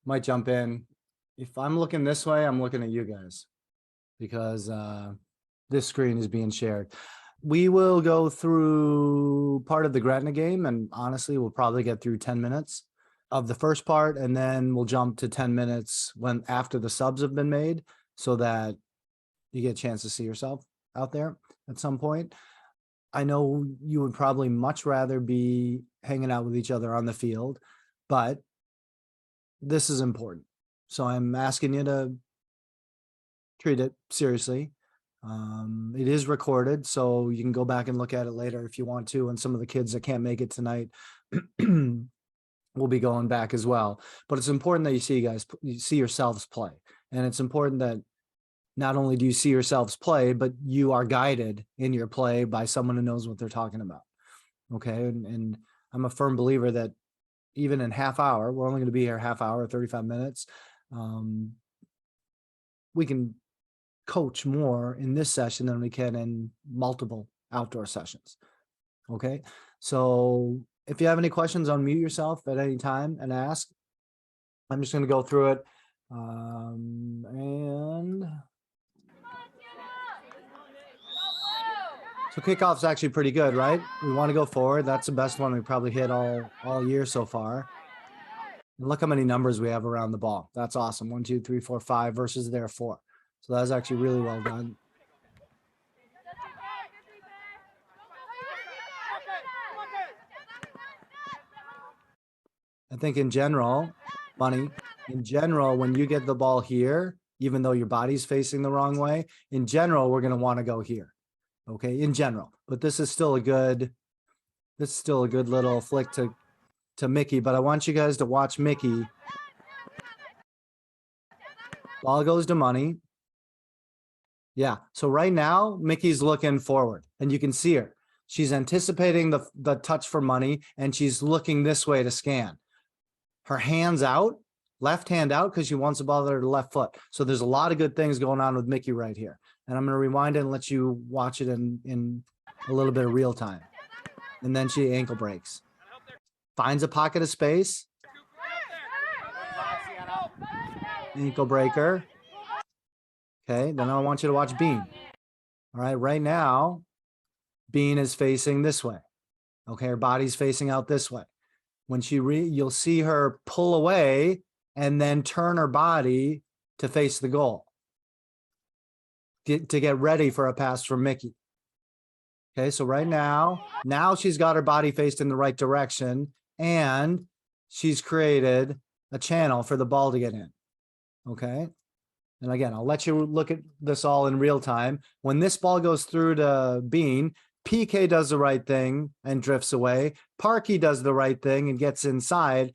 might jump in. If I'm looking this way, I'm looking at you guys because this screen is being shared. We will go through part of the Gretna game, and honestly, we'll probably get through 10 minutes of the first part, and then we'll jump to 10 minutes when after the subs have been made, so that you get a chance to see yourself out there at some point. I know you would probably much rather be hanging out with each other on the field, but this is important. So I'm asking you to treat it seriously. It is recorded, so you can go back and look at it later if you want to. And some of the kids that can't make it tonight will be going back as well. But it's important that you see yourselves play. And it's important that not only do you see yourselves play, but you are guided in your play by someone who knows what they're talking about. Okay. And I'm a firm believer that even in half hour, we're only going to be here half hour, 35 minutes. We can coach more in this session than we can in multiple outdoor sessions. Okay. So if you have any questions, unmute yourself at any time and ask. I'm just going to go through it. So kickoff's actually pretty good, right? We want to go forward. That's the best one we probably hit all year so far. And look how many numbers we have around the ball. That's awesome. 1, 2, 3, 4, 5 versus their 4. So that was actually really well done. I think in general, Bunny, in general, when you get the ball here, even though your body's facing the wrong way, in general, we're going to want to go here. Okay, in general, but this is still a good little flick to Mickey, but I want you guys to watch Mickey. Ball goes to Money. Yeah, so right now, Mickey's looking forward, and you can see her. She's anticipating the touch for Money, and she's looking this way to scan. Her hand's out, left hand out, because she wants the ball to her left foot. So there's a lot of good things going on with Mickey right here. And I'm going to rewind it and let you watch it in a little bit of real time. And then she ankle breaks. Finds a pocket of space. Ankle breaker. Okay, then I want you to watch Bean. All right, right now, Bean is facing this way. Okay, her body's facing out this way. When you'll see her pull away and then turn her body to face the goal. To get ready for a pass from Mickey. Okay, so right now she's got her body faced in the right direction, and she's created a channel for the ball to get in. Okay, and again, I'll let you look at this all in real time. When this ball goes through to Bean, PK does the right thing and drifts away. Parkey does the right thing and gets inside.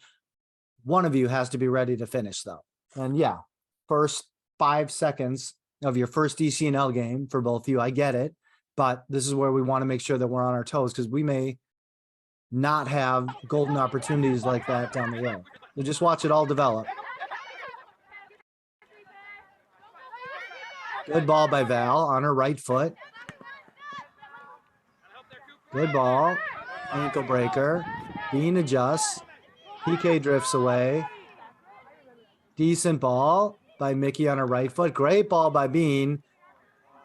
One of you has to be ready to finish, though. And yeah, first 5 seconds of your first ECNL game for both of you, I get it, but this is where we want to make sure that we're on our toes, because we may not have golden opportunities like that down the road. So just watch it all develop. Good ball by Val on her right foot. Good ball. Ankle breaker. Bean adjusts. PK drifts away. Decent ball by Mickey on her right foot. Great ball by Bean.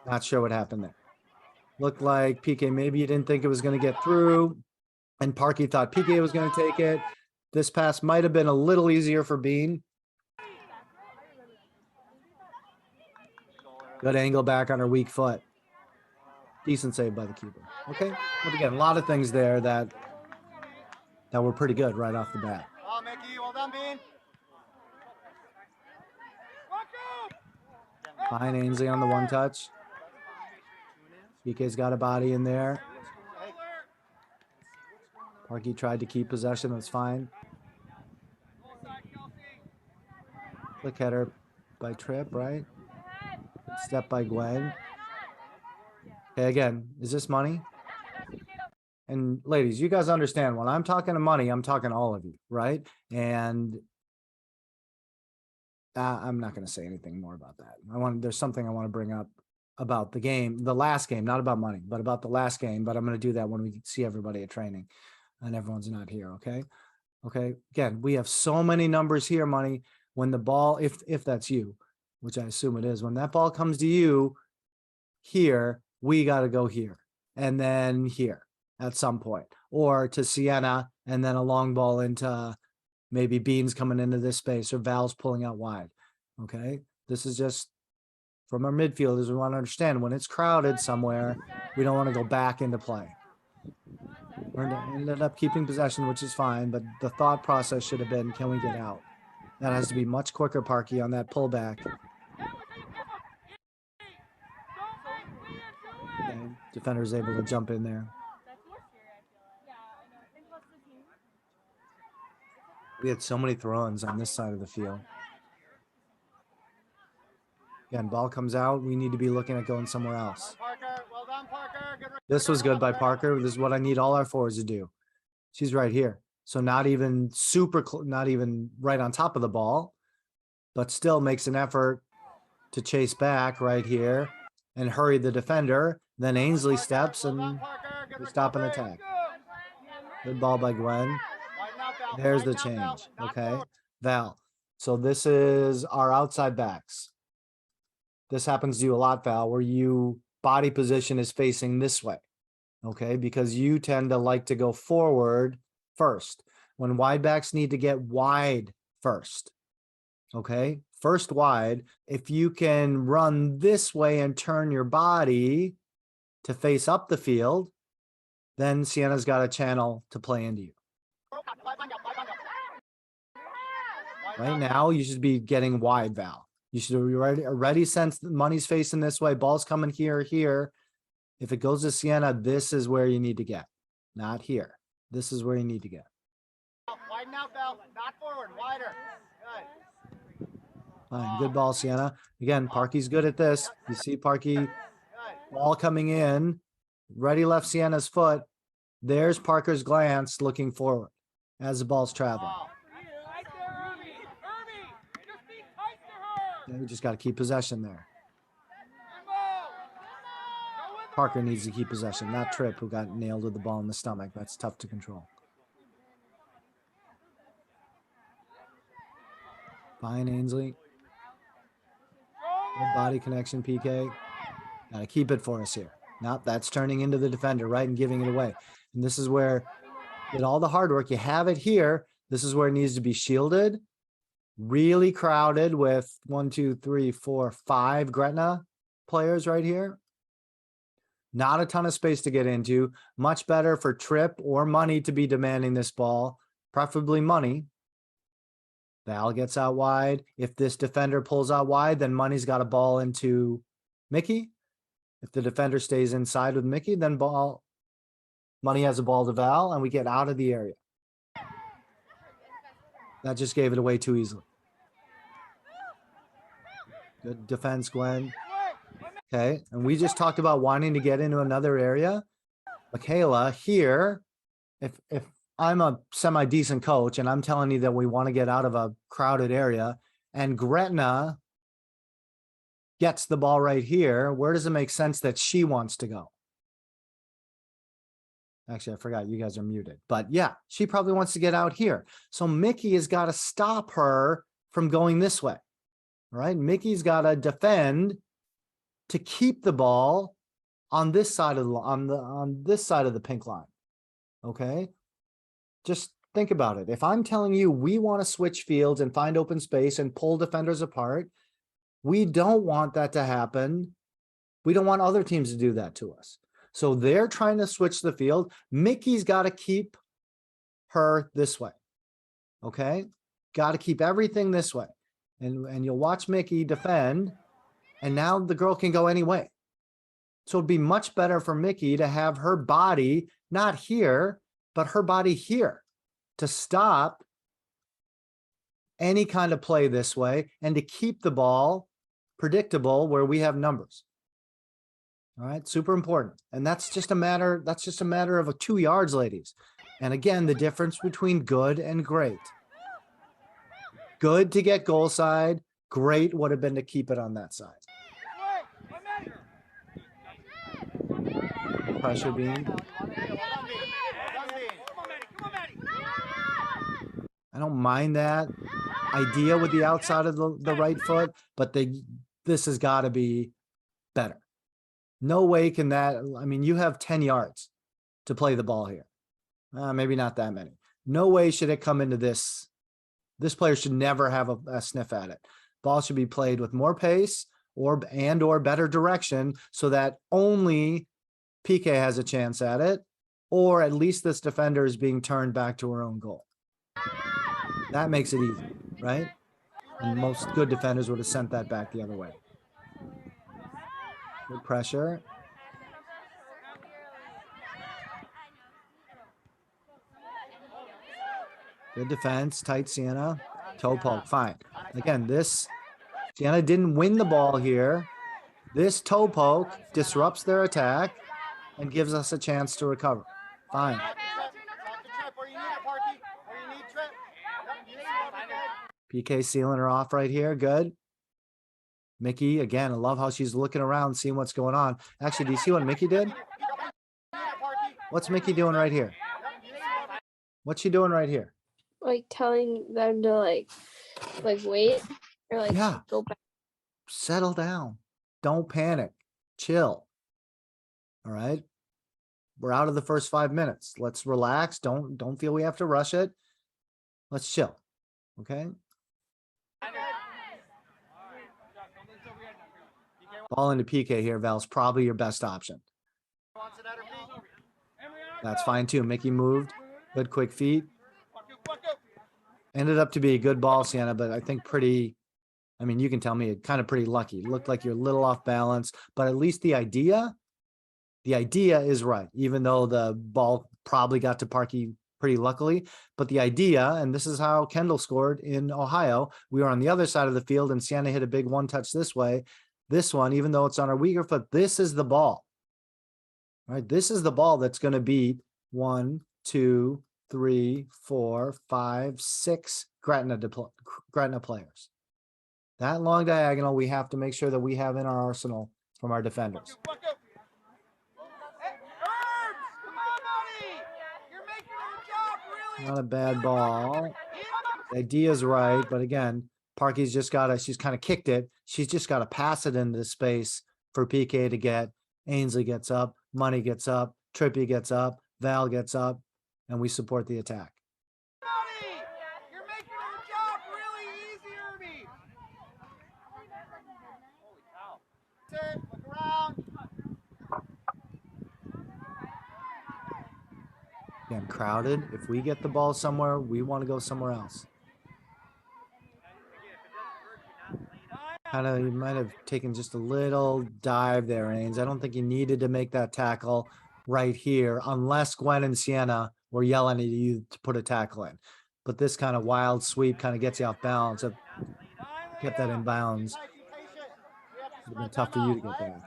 Not sure what happened there. Looked like PK, maybe you didn't think it was going to get through, and Parkey thought PK was going to take it. This pass might have been a little easier for Bean. Good angle back on her weak foot. Decent save by the keeper. Okay, but again, a lot of things there that were pretty good right off the bat. Oh, Mickey, well done, Bean. Fine, Ainsley on the one touch. PK's got a body in there. Parkey tried to keep possession. That's fine. Flick header by Tripp, right? Good step by Gwen. Okay, again, is this Money? And ladies, you guys understand, when I'm talking to Money, I'm talking to all of you, right? And I'm not going to say anything more about that. There's something I want to bring up about the game, the last game, not about Money, but about the last game. But I'm going to do that when we see everybody at training and everyone's not here. Okay. Okay, again, we have so many numbers here, money. When the ball, if that's you, which I assume it is, when that ball comes to you here, we got to go here and then here at some point, or to Sienna and then a long ball into maybe Beans coming into this space or Val's pulling out wide. Okay, this is just from our midfielders. We want to understand when it's crowded somewhere, we don't want to go back into play. We ended up keeping possession, which is fine, but the thought process should have been, can we get out? That has to be much quicker, Parky, on that pullback. Okay, defender's able to jump in there. We had so many throw-ins on this side of the field. Again, ball comes out. We need to be looking at going somewhere else. This was good by Parker. This is what I need all our forwards to do. She's right here. So not even not even right on top of the ball, but still makes an effort to chase back right here and hurry the defender. Then Ainsley steps and we stop an attack. Good ball by Gwen. There's the change. Okay, Val. So this is our outside backs. This happens to you a lot, Val, where you body position is facing this way. Okay, because you tend to like to go forward first when wide backs need to get wide first. Okay, first wide. If you can run this way and turn your body to face up the field, then Sienna's got a channel to play into you. Right now, you should be getting wide, Val. You should be already sense the money's facing this way. Ball's coming here. If it goes to Sienna, this is where you need to get, not here. This is where you need to get. Widen out, Val. Not forward, wider. Good. Fine, good ball, Sienna. Again, Parky's good at this. You see Parky, ball coming in, ready left Sienna's foot. There's Parker's glance looking forward as the ball's traveling. We just got to keep possession there. Parker needs to keep possession, not Tripp, who got nailed with the ball in the stomach. That's tough to control. Fine, Ainsley. Good body connection, PK. Got to keep it for us here. Now that's turning into the defender, right, and giving it away. And this is where you did all the hard work. You have it here. This is where it needs to be shielded. Really crowded with 1, 2, 3, 4, 5 Gretna players right here. Not a ton of space to get into. Much better for Tripp or Money to be demanding this ball, preferably Money. Val gets out wide. If this defender pulls out wide, then Money's got a ball into Mickey. If the defender stays inside with Mickey, then Money has a ball to Val, and we get out of the area. That just gave it away too easily. Good defense, Gwen. Okay, and we just talked about wanting to get into another area. Michaela, here, if I'm a semi-decent coach and I'm telling you that we want to get out of a crowded area and Gretna gets the ball right here, where does it make sense that she wants to go? Actually, I forgot you guys are muted, but yeah, she probably wants to get out here. So Mickey has got to stop her from going this way, right? Mickey's got to defend to keep the ball on this side of the on this side of the pink line. Okay, just think about it. If I'm telling you we want to switch fields and find open space and pull defenders apart, we don't want that to happen. We don't want other teams to do that to us. So they're trying to switch the field. Mickey's got to keep her this way. Okay, got to keep everything this way, and you'll watch Mickey defend. And now the girl can go any way. So it'd be much better for Mickey to have her body not here, but her body here to stop any kind of play this way and to keep the ball predictable where we have numbers. All right, super important. And that's just a matter of 2 yards, ladies. And again, the difference between good and great. Good to get goal side, great would have been to keep it on that side. Pressure beam. I don't mind that idea with the outside of the right foot, but this has got to be better. No way can that, I mean, you have 10 yards to play the ball here. Maybe not that many. No way should it come into this. This player should never have a sniff at it. Ball should be played with more pace or better direction so that only PK has a chance at it, or at least this defender is being turned back to her own goal. That makes it easy, right? And most good defenders would have sent that back the other way. Good pressure. Good defense, tight Sienna. Toe poke, fine. Again, Sienna didn't win the ball here. This toe poke disrupts their attack and gives us a chance to recover. Fine. PK sealing her off right here, good. Mickey, again, I love how she's looking around, seeing what's going on. Actually, do you see what Mickey did? What's Mickey doing right here? What's she doing right here? Like telling them to like wait or like Yeah. go back. Settle down. Don't panic. Chill. All right. We're out of the first 5 minutes. Let's relax. Don't feel we have to rush it. Let's chill. Okay. Ball into PK here, Val's probably your best option. That's fine too. Mickey moved. Good quick feet. Ended up to be a good ball, Sienna, but I think I mean, you can tell me, kind of pretty lucky. Looked like you're a little off balance, but at least the idea is right, even though the ball probably got to Parkey pretty luckily. But the idea, and this is how Kendall scored in Ohio, we were on the other side of the field and Sienna hit a big one touch this way. This one, even though it's on our weaker foot, this is the ball. All right, this is the ball that's going to beat 1, 2, 3, 4, 5, 6 Gretna players. That long diagonal, we have to make sure that we have in our arsenal from our defenders. Not a bad ball. The idea's right, but again, Parkey's just she's kind of kicked it. She's just got to pass it into the space for PK to get. Ainsley gets up, Money gets up, Trippy gets up, Val gets up, and we support the attack. You're making our job really easy, Irby. Holy cow. Look around. Again, crowded. If we get the ball somewhere, we want to go somewhere else. You might have taken just a little dive there, Ains. I don't think you needed to make that tackle right here, unless Gwen and Sienna were yelling at you to put a tackle in. But this kind of wild sweep kind of gets you off balance. Get that in bounds. It would have been tough for you to get that.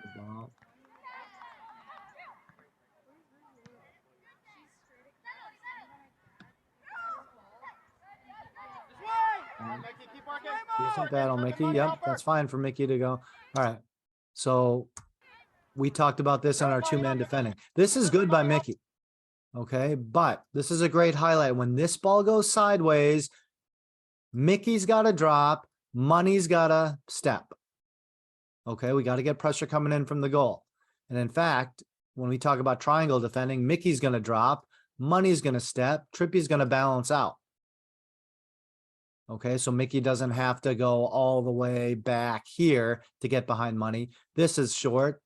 Good ball. Decent battle, Mickey. Yep, that's fine for Mickey to go. All right. So we talked about this on our two-man defending. This is good by Mickey. Okay, but this is a great highlight. When this ball goes sideways, Mickey's got to drop, Money's got to step. Okay, we got to get pressure coming in from the goal. And in fact, when we talk about triangle defending, Mickey's going to drop, Money's going to step, Trippy's going to balance out. Okay, so Mickey doesn't have to go all the way back here to get behind Money. This is short.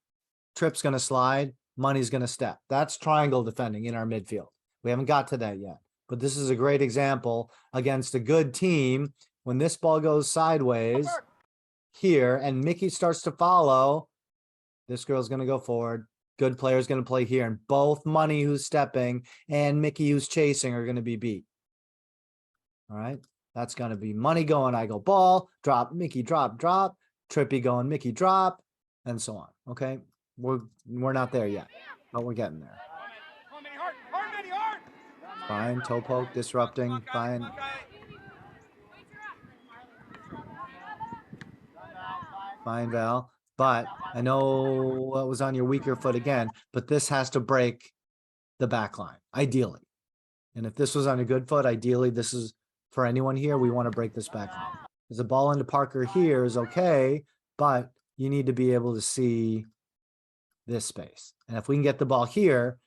Trip's going to slide. Money's going to step. That's triangle defending in our midfield. We haven't got to that yet, but this is a great example against a good team. When this ball goes sideways here and Mickey starts to follow, this girl's going to go forward. Good player's going to play here, and both Money, who's stepping, and Mickey, who's chasing, are going to be beat. All right. That's going to be Money going, I go ball, drop, Mickey drop, drop, Trippy going, Mickey drop, and so on. Okay. We're not there yet, but we're getting there. Fine. Toe poke, disrupting. Fine. Fine, Val. but I know what was on your weaker foot again, but this has to break the back line, ideally. And if this was on a good foot, ideally, this is for anyone here, we want to break this back line. Because the ball into Parker here is okay, but you need to be able to see this space. And if we can get the ball here,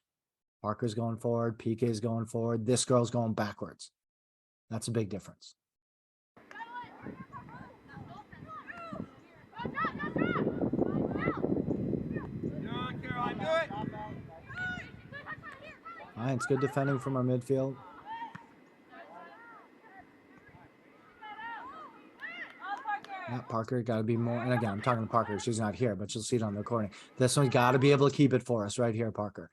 Parker's going forward, PK is going forward, this girl's going backwards. That's a big difference. All right, it's good defending from our midfield. Yeah, Parker got to be more. And again, I'm talking to Parker. She's not here, but you'll see it on the recording. This one's got to be able to keep it for us right here, Parker.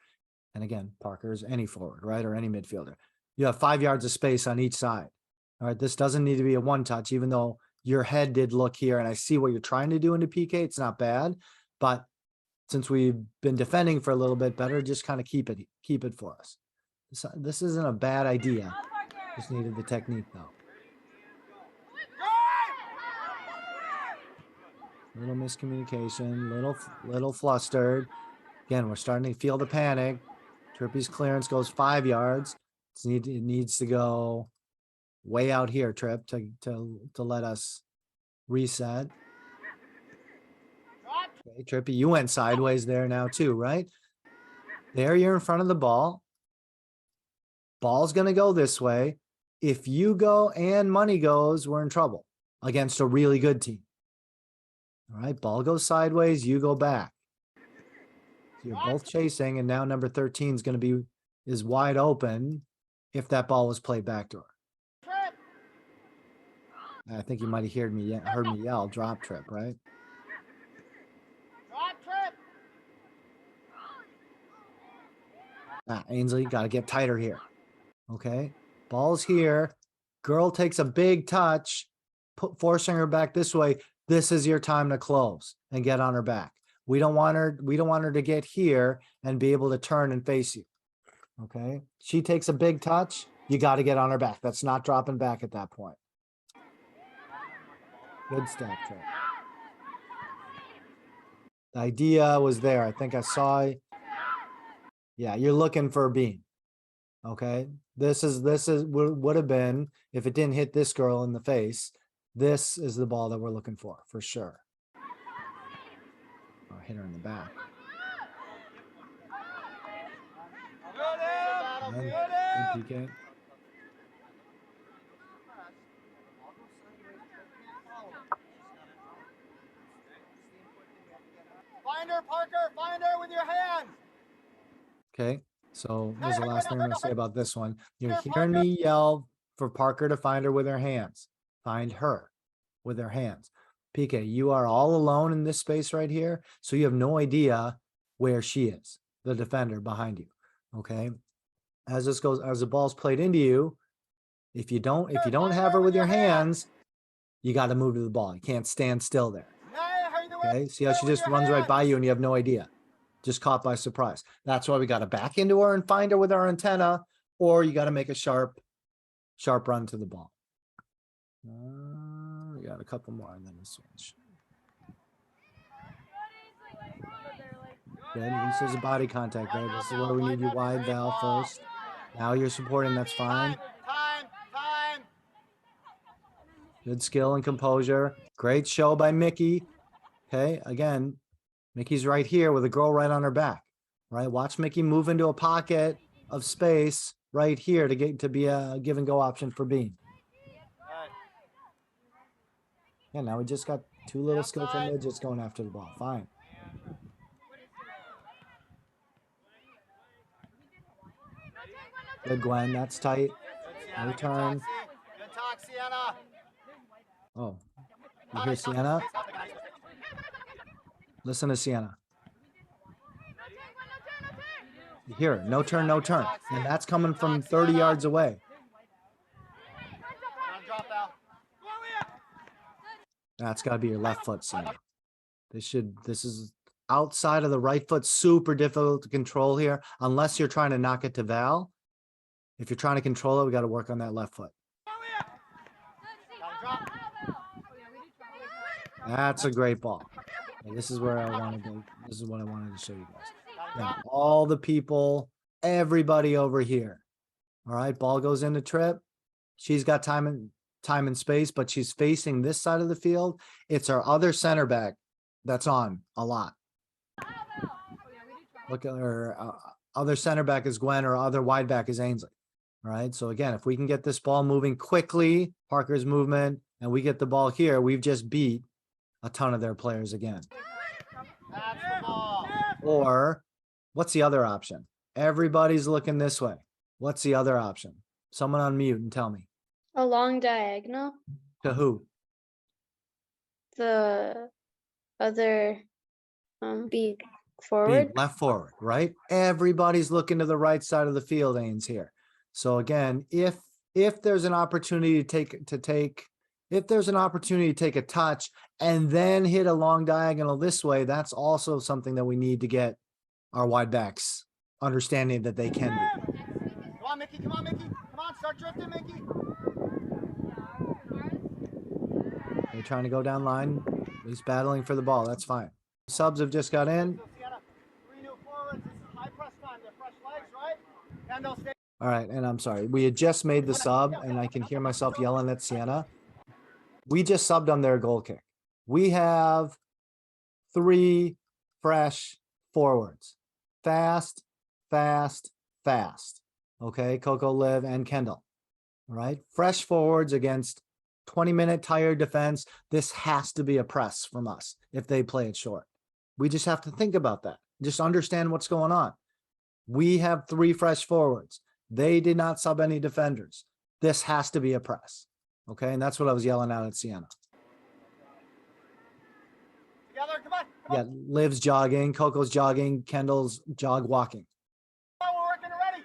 And again, Parker's any forward, right? Or any midfielder. You have 5 yards of space on each side. All right, this doesn't need to be a one touch, even though your head did look here. And I see what you're trying to do into PK. It's not bad. But since we've been defending for a little bit, better just kind of keep it for us. This isn't a bad idea. Just needed the technique though. Little miscommunication, little flustered. Again, we're starting to feel the panic. Trippy's clearance goes 5 yards. It needs to go way out here, Trip, to let us reset. Okay, Trippy, you went sideways there now too, right? There, you're in front of the ball. Ball's gonna go this way. If you go and money goes, we're in trouble against a really good team. All right, ball goes sideways, you go back. So you're both chasing, and now number 13 is going to is wide open if that ball was played back to her. I think you might have heard me yell, drop Trip, right? Ainsley, got to get tighter here. Okay, ball's here. Girl takes a big touch, forcing her back this way. This is your time to close and get on her back. We don't want her to get here and be able to turn and face you. Okay. She takes a big touch. You got to get on her back. That's not dropping back at that point. Good step, Trip. The idea was there. I think I saw. Yeah, you're looking for a beam. Okay. This would have been, if it didn't hit this girl in the face, this is the ball that we're looking for sure. Oh, hit her in the back. Good PK. Find her, Parker. Find her with your hands. Okay. So here's the last thing I'm going to say about this one. You're hearing me yell for Parker to find her with her hands. Find her with her hands. PK, you are all alone in this space right here. So you have no idea where she is, the defender behind you. Okay. As the ball's played into you, if you don't have her with your hands, you got to move to the ball. You can't stand still there. Okay. See how she just runs right by you and you have no idea. Just caught by surprise. That's why we got to back into her and find her with our antenna, or you got to make a sharp run to the ball. We got a couple more and then a switch. Good. This is a body contact, right? This is where we need you wide, Val, first. Now you're supporting, that's fine. Time. Good skill and composure. Great show by Mickey. Okay, again, Mickey's right here with a girl right on her back, right? Watch Mickey move into a pocket of space right here to be a give and go option for Bean. Yeah, now we just got two little skillful midgets going after the ball. Fine. Good, Gwen. That's tight. No turn. Good talk, Sienna. Oh, you hear Sienna? Listen to Sienna. You hear it. No turn, no turn. And that's coming from 30 yards away. That's got to be your left foot, Sienna. This is outside of the right foot. Super difficult to control here, unless you're trying to knock it to Val. If you're trying to control it, we got to work on that left foot. That's a great ball. Okay, this is where I wanted to, this is what I wanted to show you guys. Yeah, all the people, everybody over here. All right, ball goes into Trip. She's got time and space, but she's facing this side of the field. It's our other center back that's on a lot. Look at her other center back is Gwen, or other wide back is Ainsley. All right, so again, if we can get this ball moving quickly, Parker's movement, and we get the ball here, we've just beat a ton of their players again. That's the ball. Or what's the other option? Everybody's looking this way. What's the other option? Someone unmute and tell me. A long diagonal. To who? The other be Be forward. left forward, right? Everybody's looking to the right side of the field, Ains here. So again, if there's an opportunity to take a touch and then hit a long diagonal this way, that's also something that we need to get our wide backs understanding that they can do. Come on, Mickey. Come on, Mickey. Come on, start drifting, Mickey. They're trying to go down line. He's battling for the ball. That's fine. Subs have just got in. So, Sienna, 3 new forwards. This is high press time. They're fresh legs, right? Kendall, stay. All right, and I'm sorry. We had just made the sub, and I can hear myself yelling at Sienna. We just subbed on their goal kick. We have 3 fresh forwards. Fast, fast, fast. Okay, Coco, Liv, and Kendall. All right, fresh forwards against 20-minute tired defense. This has to be a press from us if they play it short. We just have to think about that. Just understand what's going on. We have 3 fresh forwards. They did not sub any defenders. This has to be a press. Okay, and that's what I was yelling out at Sienna. Together, come on. Yeah, Liv's jogging, Coco's jogging, Kendall's jog walking. Come on, we're working already.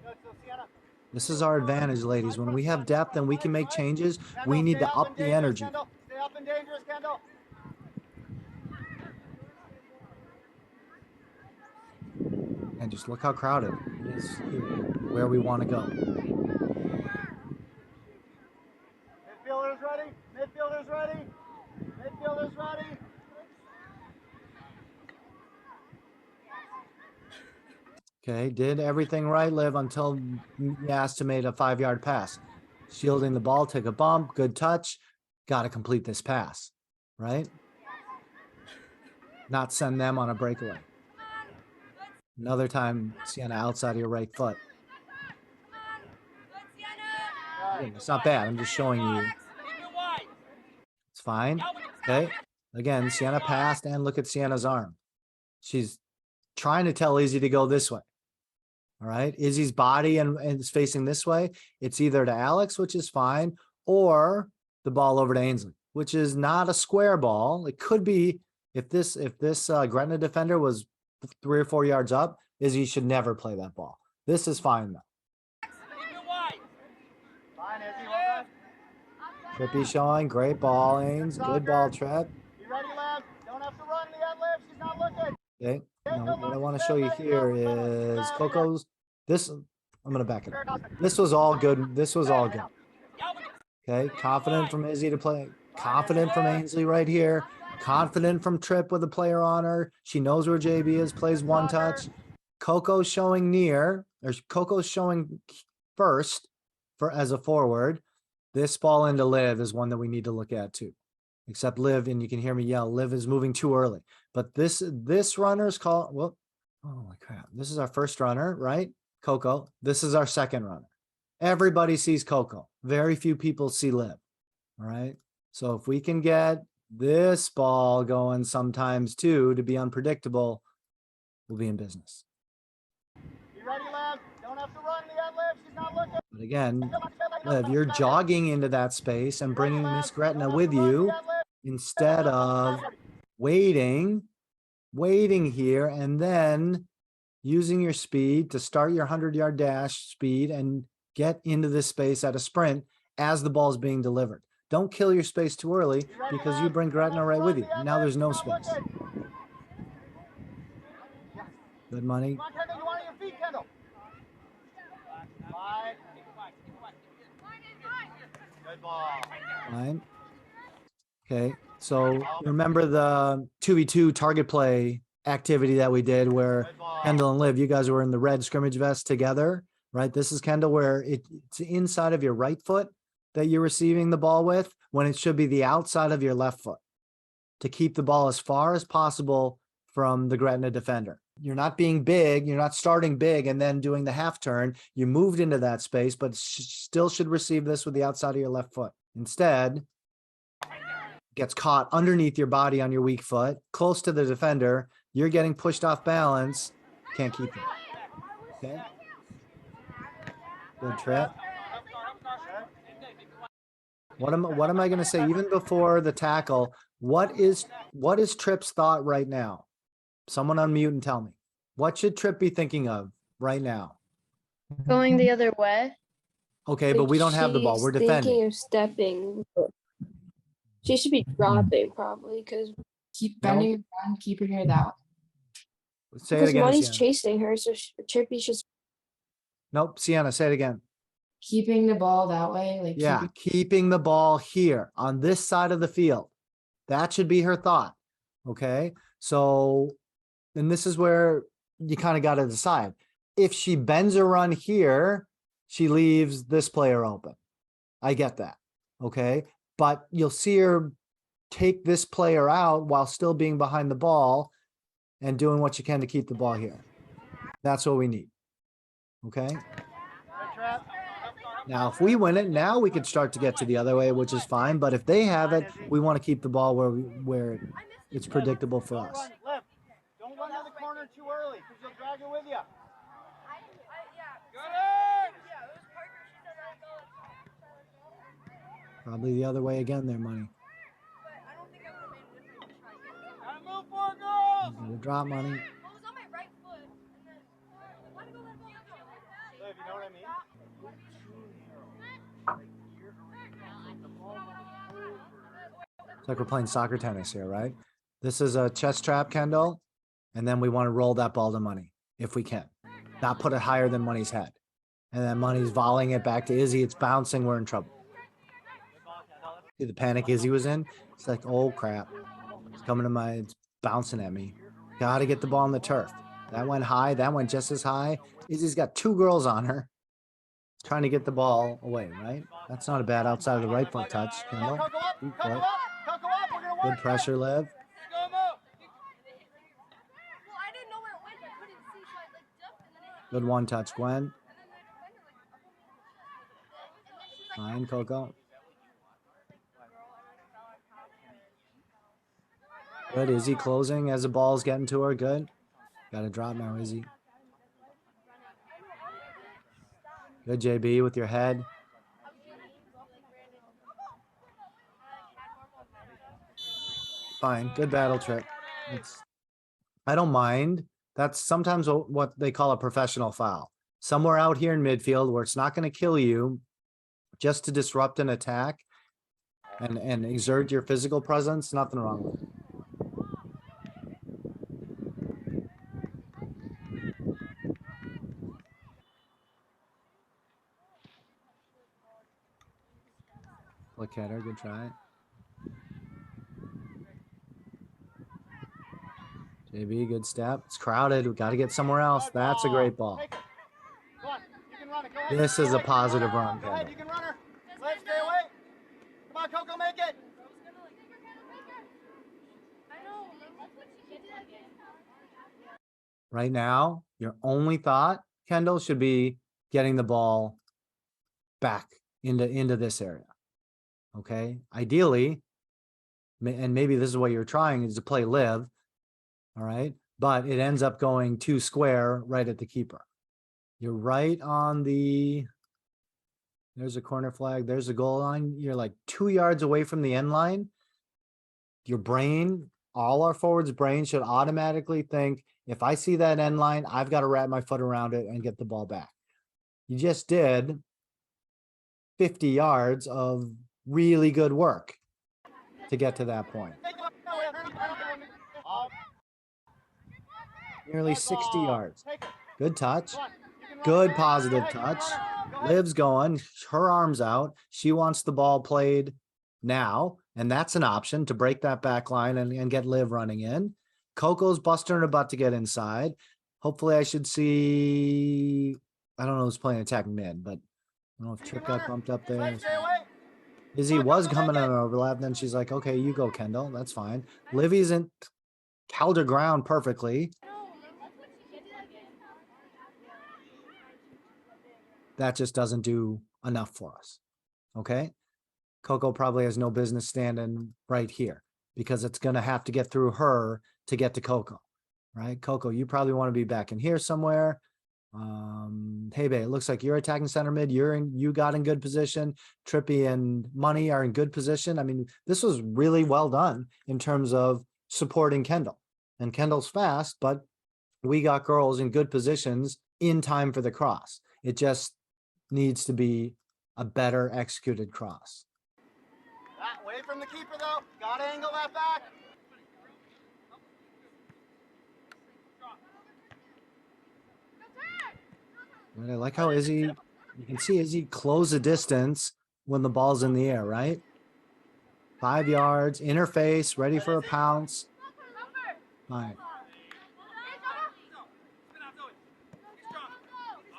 Good, so Sienna. This is our advantage, ladies. When we have depth and we can make changes, we need to up the energy. Stay up and dangerous, Kendall. And just look how crowded it is here, where we want to go. Midfielders ready. Midfielders ready. Midfielders ready. Okay, did everything right, Liv, until Yas to made a 5-yard pass. Shielding the ball, take a bump, good touch. Got to complete this pass, right? Not send them on a breakaway. Another time, Sienna outside of your right foot. Again, it's not bad. I'm just showing you. It's fine. Okay. Again, Sienna passed, and look at Sienna's arm. She's trying to tell Izzy to go this way. All right. Izzy's body and is facing this way. It's either to Alex, which is fine, or the ball over to Ainsley, which is not a square ball. It could be if this Gretna defender was 3 or 4 yards up, Izzy should never play that ball. This is fine though. Fine, Izzy, well done. Trippy showing, great ball, Ains. Good ball, Trip. You ready, Lev? Don't have to run the ad lib. She's not looking. Okay. Now, what I want to show you here is Coco's. This, I'm going to back it up. This was all good. This was all good. Okay. Confident from Izzy to play. Confident from Ainsley right here. Confident from Trip with a player on her. She knows where JB is, plays one touch. Coco's showing near, or Coco's showing first for as a forward. This ball into Liv is one that we need to look at too. Except Liv, and you can hear me yell, Liv is moving too early. But this runner's called, well, holy crap. This is our first runner, right? Coco. This is our second runner. Everybody sees Coco. Very few people see Liv. All right. So if we can get this ball going sometimes too, to be unpredictable, we'll be in business. You ready, Lev? Don't have to run the ad lib. She's not looking. But again, Liv, you're jogging into that space and bringing Miss Gretna with you instead of waiting here and then using your speed to start your 100-yard dash speed and get into this space at a sprint as the ball is being delivered. Don't kill your space too early because you bring Gretna right with you. Now there's no space. Good money. Come on, Kendall. You want your feet, Kendall. Fine. Good ball. Fine. Okay, so remember the 2v2 target play activity that we did where Good ball. Kendall and Liv, you guys were in the red scrimmage vest together, right? This is Kendall where it's inside of your right foot that you're receiving the ball with when it should be the outside of your left foot to keep the ball as far as possible from the Gretna defender. You're not being big, you're not starting big and then doing the half turn. You moved into that space, but still should receive this with the outside of your left foot. Instead, gets caught underneath your body on your weak foot, close to the defender. You're getting pushed off balance. Can't keep it. Okay. Good trip. What am I going to say? Even before the tackle, what is Tripp's thought right now? Someone unmute and tell me. What should Tripp be thinking of right now? Going the other way. Okay, but we don't have the ball. She's We're thinking defending. of stepping. She should be dropping probably because Keep bending your gun, keep your hair that way. Say it again. Money's Sienna. chasing her, so Chippy should. Nope. Sienna, say it again. Keeping the ball that way, like Yeah, keeping the ball here on this side of the field. That should be her thought. Okay, so and this is where you kind of got to decide. If she bends a run here, she leaves this player open. I get that. Okay, but you'll see her take this player out while still being behind the ball and doing what you can to keep the ball here. That's what we need. Okay. Good trap. Now, if we win it, now we could start to get to the other way, which is fine. But if they have it, we want to keep the ball where it's predictable for Don't us. run, Liv. Don't run to the corner too early because you'll drag her with you. Probably the other way again there, Money. Gotta move for it, girls. Gotta drop Money. Liv, you know what I mean? It's like we're playing soccer tennis here, right? This is a chest trap, Kendall. And then we want to roll that ball to Money if we can. Not put it higher than Money's head. And then Money's volleying it back to Izzy. It's bouncing. We're in trouble. See the panic Izzy was in? It's like, oh crap. It's coming to my, it's bouncing at me. Gotta get the ball on the turf. That went high. That went just as high. Izzy's got two girls on her. Trying to get the ball away, right? That's not a bad outside of the right foot touch. Kendall. Coco up. Deep Coco foot. up. Coco up. We're gonna work. Good pressure, Liv. Good one touch, Gwen. Fine, Coco. Good, Izzy closing as the ball's getting to her. Good. Got to drop now, Izzy. Good, JB, with your head. Fine, good battle trip. I don't mind. That's sometimes what they call a professional foul. Somewhere out here in midfield where it's not going to kill you, just to disrupt an attack and exert your physical presence, nothing wrong with it. Look at her, good try. JB, good step. It's crowded. We got to get somewhere else. That's a great ball. Take it. Go on. You can run it. Go ahead. This is Go a ahead. positive run, Go ahead. Kendall. You can run her. Liv, stay away. Come on, Coco, make it. Right now, your only thought, Kendall, should be getting the ball back into this area. Okay, ideally, and maybe this is what you're trying is to play Liv. All right, but it ends up going too square right at the keeper. You're right on the. There's a corner flag. There's a goal line. You're like 2 yards away from the end line. Your brain, all our forwards' brain should automatically think, if I see that end line, I've got to wrap my foot around it and get the ball back. You just did 50 yards of really good work to get to that point. Nearly 60 yards. Good touch. Good positive touch. Liv's going, her arms out. She wants the ball played now. And that's an option to break that back line and get Liv running in. Coco's busting her butt to get inside. Hopefully I should see, I don't know who's playing attack mid, but I don't know if Trip got bumped up there. Stay away. Izzy was coming on an overlap, then she's like, okay, you go, Kendall, that's fine. Livy's in held her ground perfectly. That just doesn't do enough for us, okay? Coco probably has no business standing right here because it's gonna have to get through her to get to Coco, right? Coco, you probably wanna be back in here somewhere. Hey, babe, it looks like you're attacking center mid. You got in good position. Trippy and Money are in good position. I mean, this was really well done in terms of supporting Kendall. And Kendall's fast, but we got girls in good positions in time for the cross. It just needs to be a better executed cross. Away from the keeper though. Gotta angle that back. And I like how Izzy, you can see Izzy close the distance when the ball's in the air, right? 5 yards, interface, ready for a pounce. All right.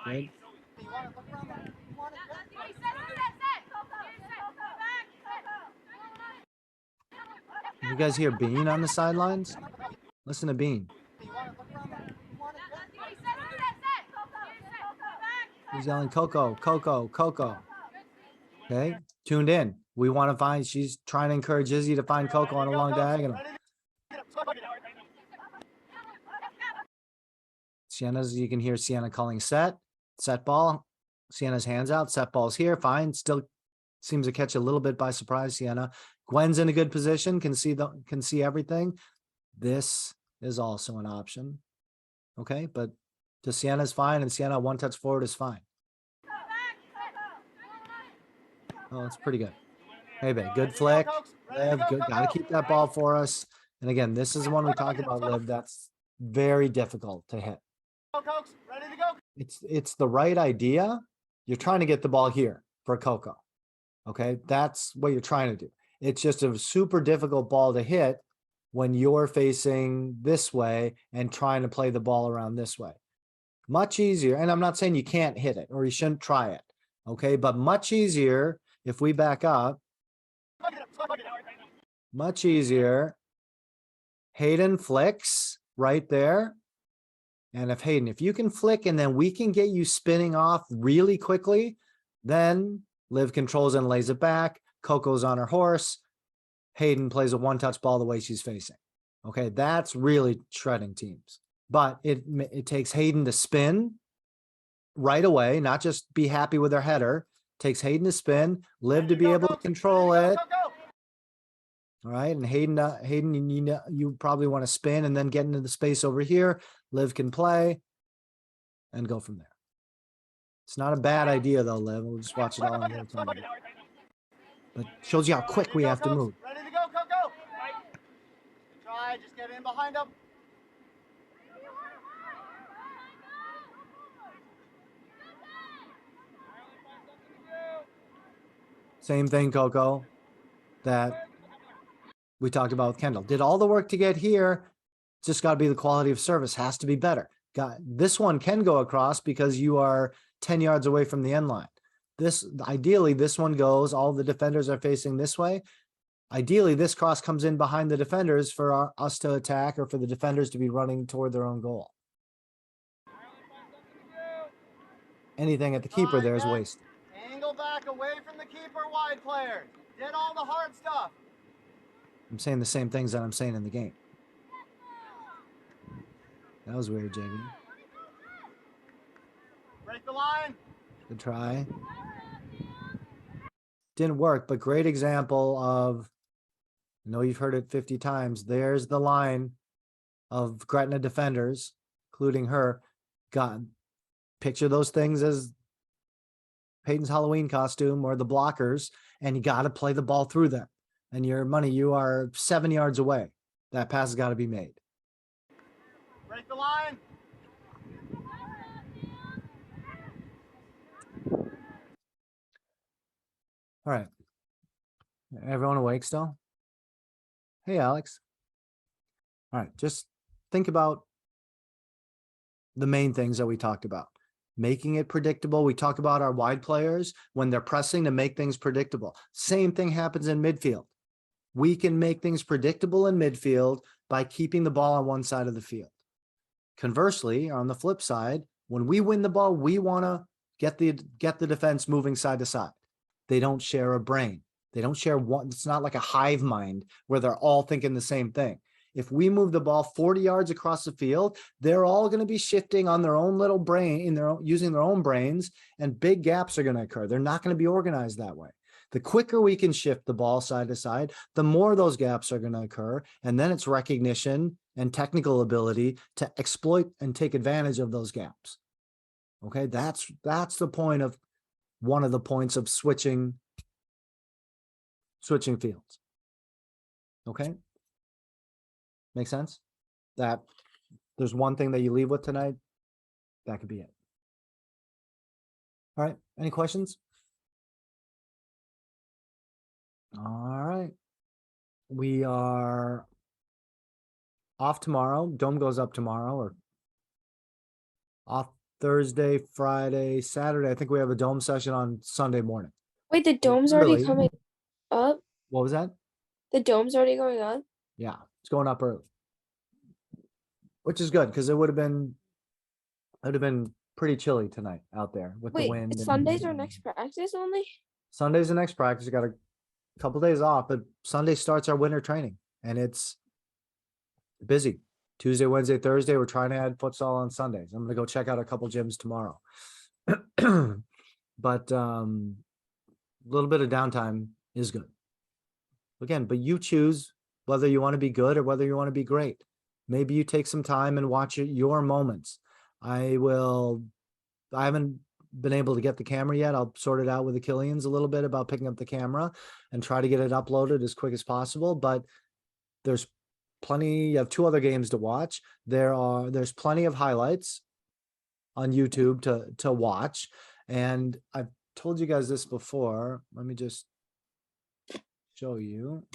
Good. You guys hear Bean on the sidelines? Listen to Bean. He's yelling, Coco, Coco, Coco. Okay, tuned in. We want to find, she's trying to encourage Izzy to find Coco on a long diagonal. Sienna's, you can hear Sienna calling set ball. Sienna's hands out, set ball's here, fine. Still seems to catch a little bit by surprise, Sienna. Gwen's in a good position, can see everything. This is also an option. Okay, but to Sienna's fine, and Sienna one touch forward is fine. Oh, it's pretty good. Hey, babe, good flick. Liv, good. Gotta keep that ball for us. And again, this is the one we talked about, Liv. That's very difficult to hit. It's the right idea. You're trying to get the ball here for Coco. Okay, that's what you're trying to do. It's just a super difficult ball to hit when you're facing this way and trying to play the ball around this way. Much easier, and I'm not saying you can't hit it or you shouldn't try it, okay? But much easier if we back up. Much easier. Hayden flicks right there. And if Hayden, if you can flick and then we can get you spinning off really quickly, then Liv controls and lays it back. Coco's on her horse. Hayden plays a one-touch ball the way she's facing. Okay, that's really shredding teams. But it takes Hayden to spin right away, not just be happy with her header. Takes Hayden to spin, Liv to be able to control it. All right, and Hayden, you probably want to spin and then get into the space over here. Liv can play and go from there. It's not a bad idea though, Liv. We'll just watch it all in real time. But shows you how quick we have to move. Ready to go, Coco. Try, just get in behind him. Same thing, Coco, that we talked about with Kendall. Did all the work to get here. It's just got to be the quality of service has to be better. This one can go across because you are 10 yards away from the end line. Ideally, this one goes, all the defenders are facing this way. Ideally, this cross comes in behind the defenders for us to attack or for the defenders to be running toward their own goal. Anything at the keeper there is wasted. Angle back away from the keeper, wide players. Did all the hard stuff. I'm saying the same things that I'm saying in the game. That was weird, Jamie. Break the line. Good try. Didn't work, but great example of, I know you've heard it 50 times. There's the line of Gretna defenders, including her. Picture those things as Peyton's Halloween costume or the blockers, and you got to play the ball through them. And your money, you are 7 yards away. That pass has got to be made. Break the line. All right. Everyone awake still? Hey, Alex. All right, just think about the main things that we talked about. Making it predictable. We talk about our wide players when they're pressing to make things predictable. Same thing happens in midfield. We can make things predictable in midfield by keeping the ball on one side of the field. Conversely, on the flip side, when we win the ball, we want to get the defense moving side to side. They don't share a brain. They don't share one. It's not like a hive mind where they're all thinking the same thing. If we move the ball 40 yards across the field, they're all going to be shifting on their own little brain using their own brains, and big gaps are going to occur. They're not going to be organized that way. The quicker we can shift the ball side to side, the more those gaps are going to occur. And then it's recognition and technical ability to exploit and take advantage of those gaps. Okay, that's the point of one of the points of switching fields. Okay. Make sense? That there's one thing that you leave with tonight. That could be it. All right. Any questions? All right. We are off tomorrow. Dome goes up tomorrow, or off Thursday, Friday, Saturday. I think we have a dome session on Sunday morning. Wait, the dome's already Early. coming up? What was that? The dome's already going up? Yeah, it's going up early, which is good because it would have been pretty chilly tonight out there with the Wait, wind. it's and- Sunday's our next practice only? Sunday's the next practice. We got a couple days off, but Sunday starts our winter training, and it's busy. Tuesday, Wednesday, Thursday, we're trying to add futsal on Sundays. I'm gonna go check out a couple gyms tomorrow. But a little bit of downtime is good. Again, but you choose whether you want to be good or whether you want to be great. Maybe you take some time and watch your moments. I haven't been able to get the camera yet. I'll sort it out with the Killians a little bit about picking up the camera and try to get it uploaded as quick as possible. But there's plenty. You have 2 other games to watch. There's plenty of highlights on YouTube to watch. And I've told you guys this before. Let me just show you.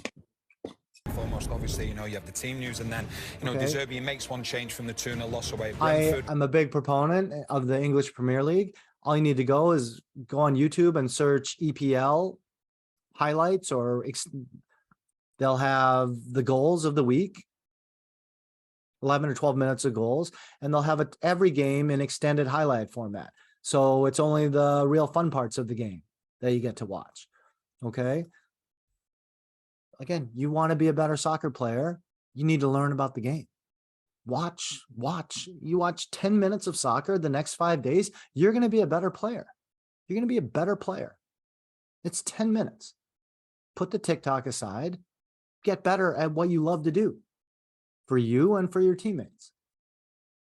Foremost, obviously, you have the team news, and then, Okay. De Zerbi makes one change from the 2-0 loss away at I Brentford. am a big proponent of the English Premier League. All you need to go is go on YouTube and search EPL highlights, or they'll have the goals of the week, 11 or 12 minutes of goals, and they'll have every game in extended highlight format. So it's only the real fun parts of the game that you get to watch. Okay. Again, you want to be a better soccer player, you need to learn about the game. Watch. You watch 10 minutes of soccer the next 5 days, you're going to be a better player. You're going to be a better player. It's 10 minutes. Put the TikTok aside, get better at what you love to do for you and for your teammates.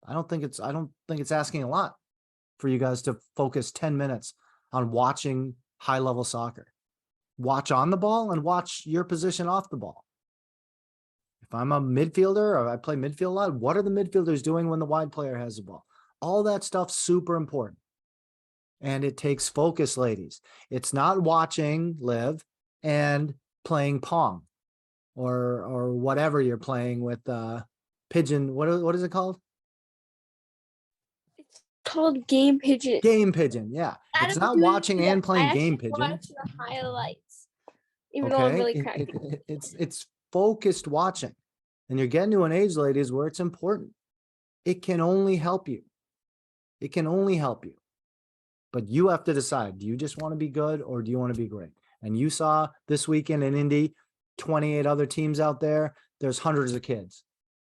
I don't think it's asking a lot for you guys to focus 10 minutes on watching high-level soccer. Watch on the ball and watch your position off the ball. If I'm a midfielder or I play midfield a lot, what are the midfielders doing when the wide player has the ball? All that stuff's super important. And it takes focus, ladies. It's not watching Liv and playing Pong or whatever you're playing with Pigeon. What is it called? It's called Game Pigeon. Game Pigeon, yeah. I It's don't not do watching it. and playing I Game actually Pigeon. watch the highlights, even though I'm really cracked. It's focused watching. And you're getting to an age, ladies, where it's important. It can only help you. It can only help you. But you have to decide, do you just want to be good or do you want to be great? And you saw this weekend in Indy, 28 other teams out there. There's hundreds of kids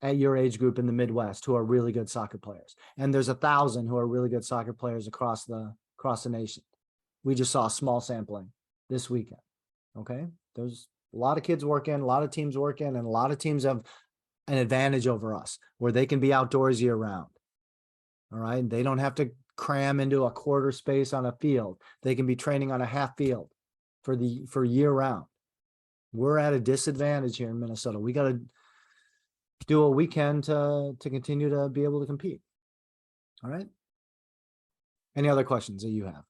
at your age group in the Midwest who are really good soccer players. And there's 1,000 who are really good soccer players across the nation. We just saw a small sampling this weekend. Okay. There's a lot of kids working, a lot of teams working, and a lot of teams have an advantage over us where they can be outdoors year round. All right. They don't have to cram into a quarter space on a field. They can be training on a half field for year round. We're at a disadvantage here in Minnesota. We got to do what we can to continue to be able to compete. All right. Any other questions that you have?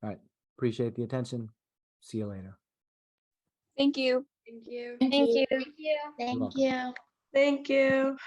All right. Appreciate the attention. See you later. Thank you. Thank you. Thank you. You're Thank welcome. you. Thank you.